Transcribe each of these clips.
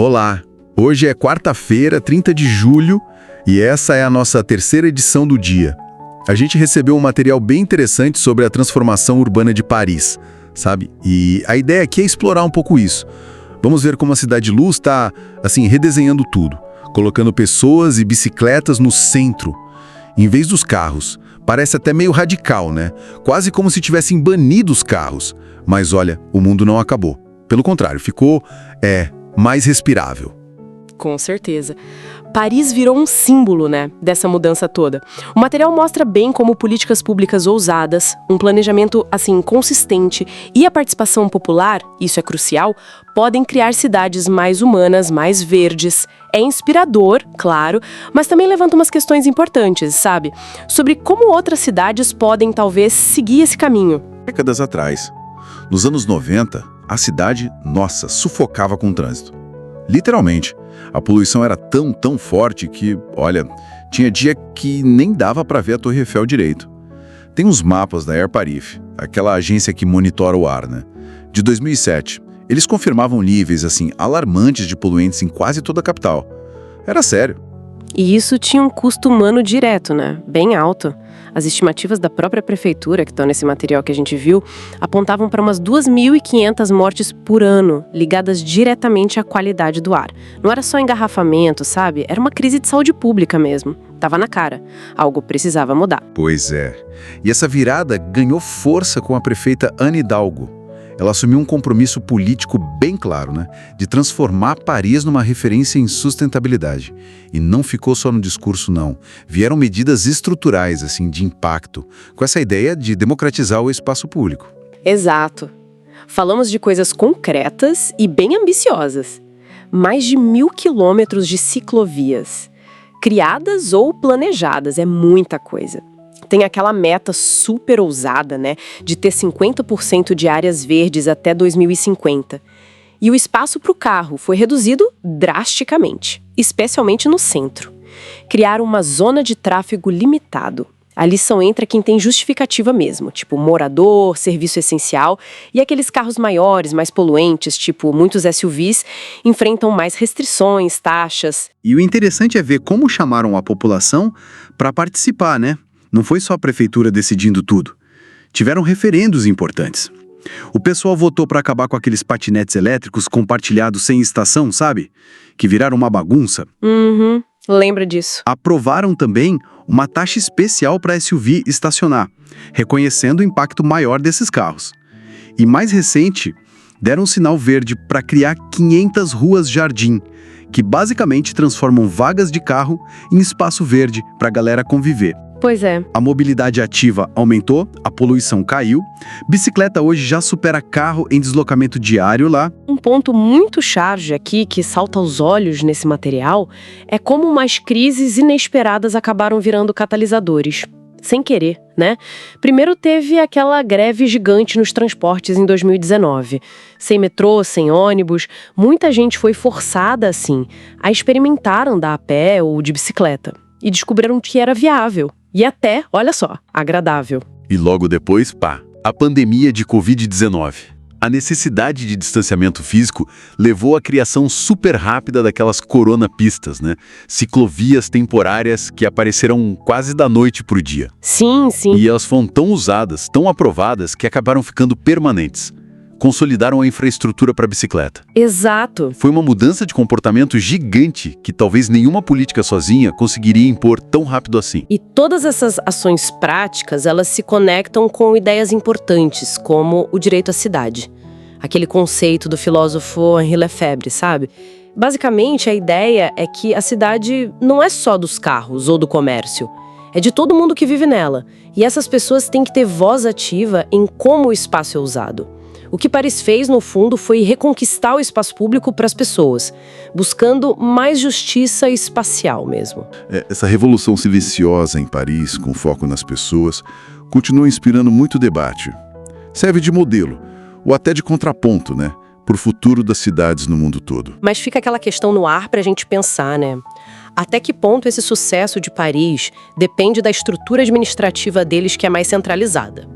Olá! Hoje é quarta-feira, 30 de julho, e essa é a nossa terceira edição do dia. A gente recebeu um material bem interessante sobre a transformação urbana de Paris, sabe? E a ideia aqui é explorar um pouco isso. Vamos ver como a Cidade Luz está, assim, redesenhando tudo, colocando pessoas e bicicletas no centro, em vez dos carros. Parece até meio radical, né? Quase como se tivessem banido os carros. Mas olha, o mundo não acabou. Pelo contrário, ficou, mais respirável. Com certeza. Paris virou um símbolo, né, dessa mudança toda. O material mostra bem como políticas públicas ousadas, um planejamento, assim, consistente e a participação popular, isso é crucial, podem criar cidades mais humanas, mais verdes. É inspirador, claro, mas também levanta umas questões importantes, sabe? Sobre como outras cidades podem, talvez, seguir esse caminho. Décadas atrás, nos anos 90, a cidade, nossa, sufocava com o trânsito. Literalmente. A poluição era tão forte que, olha, tinha dia que nem dava para ver a Torre Eiffel direito. Tem uns mapas da Air Paris, aquela agência que monitora o ar, né? De 2007. Eles confirmavam níveis, assim, alarmantes de poluentes em quase toda a capital. Era sério. E isso tinha um custo humano direto, né? Bem alto. As estimativas da própria prefeitura, que estão nesse material que a gente viu, apontavam para umas 2.500 mortes por ano, ligadas diretamente à qualidade do ar. Não era só engarrafamento, sabe? Era uma crise de saúde pública mesmo. Tava na cara. Algo precisava mudar. Pois é. E essa virada ganhou força com a prefeita Anne Hidalgo. Ela assumiu um compromisso político bem claro, né? De transformar Paris numa referência em sustentabilidade. E não ficou só no discurso, não. Vieram medidas estruturais, assim, de impacto, com essa ideia de democratizar o espaço público. Exato. Falamos de coisas concretas e bem ambiciosas. Mais de 1.000 quilômetros de ciclovias. Criadas ou planejadas, é muita coisa. Tem aquela meta super ousada, né, de ter 50% de áreas verdes até 2050. E o espaço para o carro foi reduzido drasticamente, especialmente no centro. Criaram uma zona de tráfego limitado. Ali só entra quem tem justificativa mesmo, tipo morador, serviço essencial, e aqueles carros maiores, mais poluentes, tipo muitos SUVs, enfrentam mais restrições, taxas. E o interessante é ver como chamaram a população para participar, né? Não foi só a prefeitura decidindo tudo. Tiveram referendos importantes. O pessoal votou para acabar com aqueles patinetes elétricos compartilhados sem estação, sabe? Que viraram uma bagunça. Lembra disso. Aprovaram também uma taxa especial para SUV estacionar, reconhecendo o impacto maior desses carros. E mais recente, deram um sinal verde para criar 500 ruas-jardim, que basicamente transformam vagas de carro em espaço verde para a galera conviver. Pois é. A mobilidade ativa aumentou, a poluição caiu, bicicleta hoje já supera carro em deslocamento diário lá. Um ponto muito charge aqui, que salta aos olhos nesse material, é como umas crises inesperadas acabaram virando catalisadores. Sem querer, né? Primeiro teve aquela greve gigante nos transportes em 2019. Sem metrô, sem ônibus, muita gente foi forçada, assim, a experimentar andar a pé ou de bicicleta. E descobriram que era viável. E até, olha só, agradável. E logo depois, a pandemia de Covid-19. A necessidade de distanciamento físico levou à criação super rápida daquelas coronapistas, né? Ciclovias temporárias que apareceram quase da noite pro dia. Sim. E elas foram tão usadas, tão aprovadas, que acabaram ficando permanentes. Consolidaram a infraestrutura para bicicleta. Exato. Foi uma mudança de comportamento gigante que talvez nenhuma política sozinha conseguiria impor tão rápido assim. E todas essas ações práticas, elas se conectam com ideias importantes, como o direito à cidade. Aquele conceito do filósofo Henri Lefebvre, sabe? Basicamente, a ideia é que a cidade não é só dos carros ou do comércio. É de todo mundo que vive nela. E essas pessoas têm que ter voz ativa em como o espaço é usado. O que Paris fez, no fundo, foi reconquistar o espaço público para as pessoas, buscando mais justiça espacial mesmo. Essa revolução silenciosa em Paris, com foco nas pessoas, continua inspirando muito debate. Serve de modelo, ou até de contraponto, né? Para o futuro das cidades no mundo todo. Mas fica aquela questão no ar para a gente pensar, né? Até que ponto esse sucesso de Paris depende da estrutura administrativa deles, que é mais centralizada?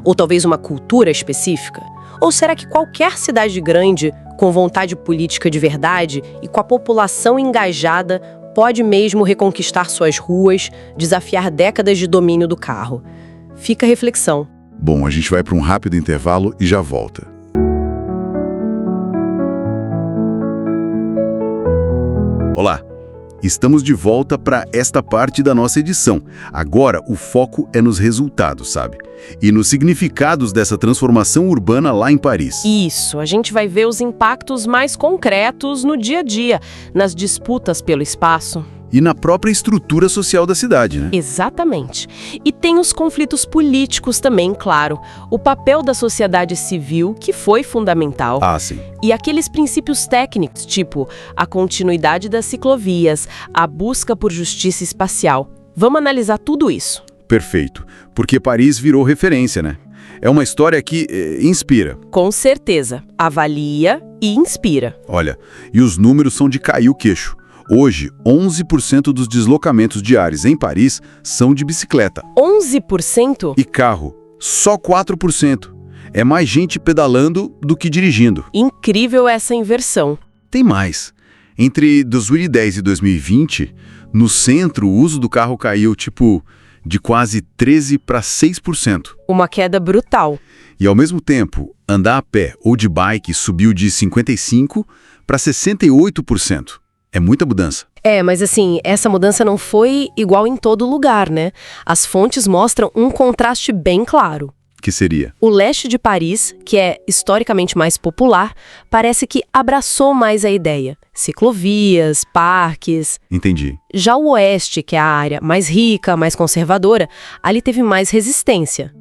Ou talvez uma cultura específica? Ou será que qualquer cidade grande com vontade política de verdade e com a população engajada, pode mesmo reconquistar suas ruas, desafiar décadas de domínio do carro. Fica a reflexão. Bom, a gente vai para um rápido intervalo e já volta. Olá, estamos de volta para esta parte da nossa edição. Agora o foco é nos resultados, sabe? E nos significados dessa transformação urbana lá em Paris. Isso, a gente vai ver os impactos mais concretos no dia a dia, nas disputas pelo espaço. E na própria estrutura social da cidade, né? Exatamente. E tem os conflitos políticos também, claro. O papel da sociedade civil, que foi fundamental. Ah, sim. E aqueles princípios técnicos, tipo a continuidade das ciclovias, a busca por justiça espacial. Vamos analisar tudo isso. Perfeito. Porque Paris virou referência, né? É uma história que inspira. Com certeza. Avalia e inspira. Olha, e os números são de cair o queixo. Hoje, 11% dos deslocamentos diários em Paris são de bicicleta. 11%? E carro, só 4%. É mais gente pedalando do que dirigindo. Incrível essa inversão. Tem mais. Entre 2010 e 2020, no centro, o uso do carro caiu, de quase 13% para 6%. Uma queda brutal. E, ao mesmo tempo, andar a pé ou de bike subiu de 55% para 68%. É muita mudança. Mas assim, essa mudança não foi igual em todo lugar, né? As fontes mostram um contraste bem claro. Que seria? O leste de Paris, que é historicamente mais popular, parece que abraçou mais a ideia. Ciclovias, parques. Entendi. Já o oeste, que é a área mais rica, mais conservadora, ali teve mais resistência.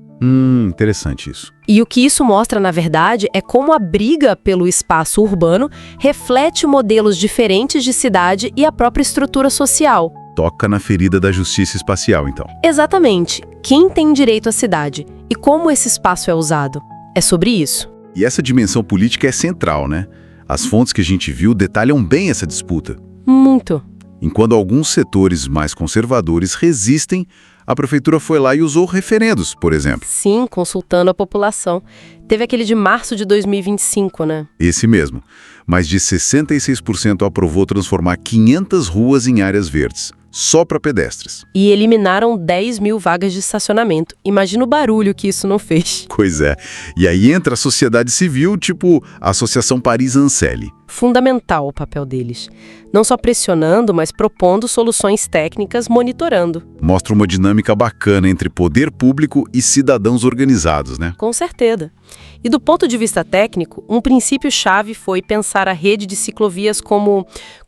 Interessante isso. E o que isso mostra, na verdade, é como a briga pelo espaço urbano reflete modelos diferentes de cidade e a própria estrutura social. Toca na ferida da justiça espacial, então. Exatamente. Quem tem direito à cidade e como esse espaço é usado? É sobre isso. E essa dimensão política é central, né? As fontes que a gente viu detalham bem essa disputa. Muito. Enquanto alguns setores mais conservadores resistem, a prefeitura foi lá e usou referendos, por exemplo. Sim, consultando a população. Teve aquele de março de 2025, né? Esse mesmo. Mais de 66% aprovou transformar 500 ruas em áreas verdes, só para pedestres. E eliminaram 10 mil vagas de estacionamento. Imagina o barulho que isso não fez. Pois é. E aí entra a sociedade civil, tipo a Associação Paris-Ancel. Fundamental o papel deles. Não só pressionando, mas propondo soluções técnicas, monitorando. Mostra uma dinâmica bacana entre poder público e cidadãos organizados, né? Com certeza. E do ponto de vista técnico, um princípio-chave foi pensar a rede de ciclovias como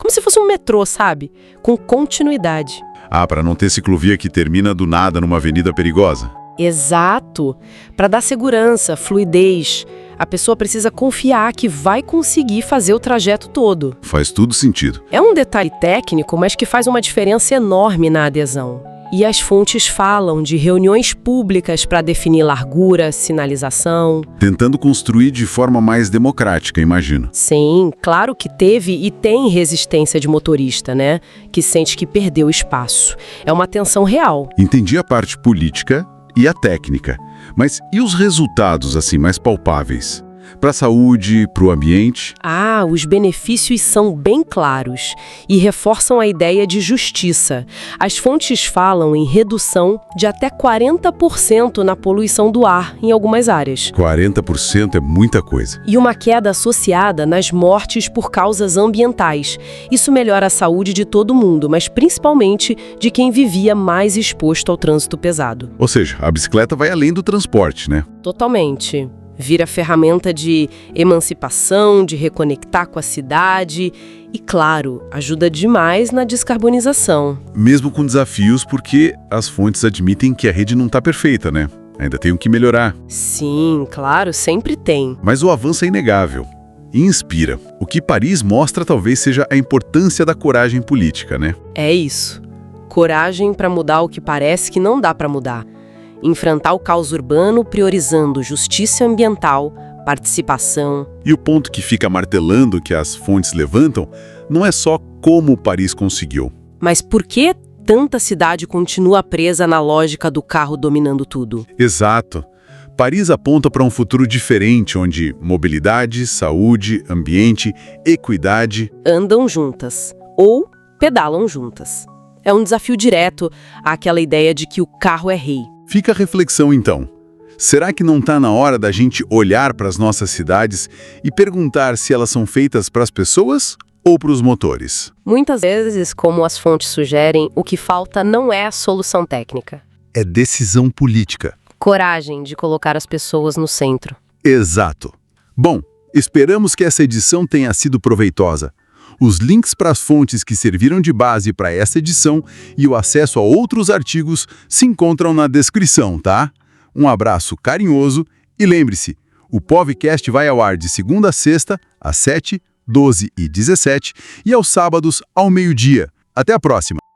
se fosse um metrô, sabe? Com continuidade. Para não ter ciclovia que termina do nada numa avenida perigosa. Exato. Para dar segurança, fluidez. A pessoa precisa confiar que vai conseguir fazer o trajeto todo. Faz tudo sentido. É um detalhe técnico, mas que faz uma diferença enorme na adesão. E as fontes falam de reuniões públicas para definir largura, sinalização. Tentando construir de forma mais democrática, imagino. Sim, claro que teve e tem resistência de motorista, né? Que sente que perdeu espaço. É uma tensão real. Entendi a parte política e a técnica. Mas e os resultados, assim, mais palpáveis? Para a saúde, para o ambiente? Os benefícios são bem claros e reforçam a ideia de justiça. As fontes falam em redução de até 40% na poluição do ar em algumas áreas. 40% é muita coisa. E uma queda associada nas mortes por causas ambientais. Isso melhora a saúde de todo mundo, mas principalmente de quem vivia mais exposto ao trânsito pesado. Ou seja, a bicicleta vai além do transporte, né? Totalmente. Vira ferramenta de emancipação, de reconectar com a cidade e, claro, ajuda demais na descarbonização. Mesmo com desafios, porque as fontes admitem que a rede não está perfeita, né? Ainda tem o que melhorar. Sim, claro, sempre tem. Mas o avanço é inegável e inspira. O que Paris mostra talvez seja a importância da coragem política, né? É isso. Coragem para mudar o que parece que não dá para mudar. Enfrentar o caos urbano priorizando justiça ambiental, participação. E o ponto que fica martelando que as fontes levantam não é só como Paris conseguiu. Mas por que tanta cidade continua presa na lógica do carro dominando tudo? Exato. Paris aponta para um futuro diferente, onde mobilidade, saúde, ambiente, equidade... Andam juntas ou pedalam juntas. É um desafio direto àquela ideia de que o carro é rei. Fica a reflexão, então. Será que não está na hora da gente olhar para as nossas cidades e perguntar se elas são feitas para as pessoas ou para os motores? Muitas vezes, como as fontes sugerem, o que falta não é a solução técnica. É decisão política. Coragem de colocar as pessoas no centro. Exato. Bom, esperamos que essa edição tenha sido proveitosa. Os links para as fontes que serviram de base para essa edição e o acesso a outros artigos se encontram na descrição, tá? Um abraço carinhoso e lembre-se, o podcast vai ao ar de segunda a sexta, às 7, 12 e 17 e aos sábados ao meio-dia. Até a próxima!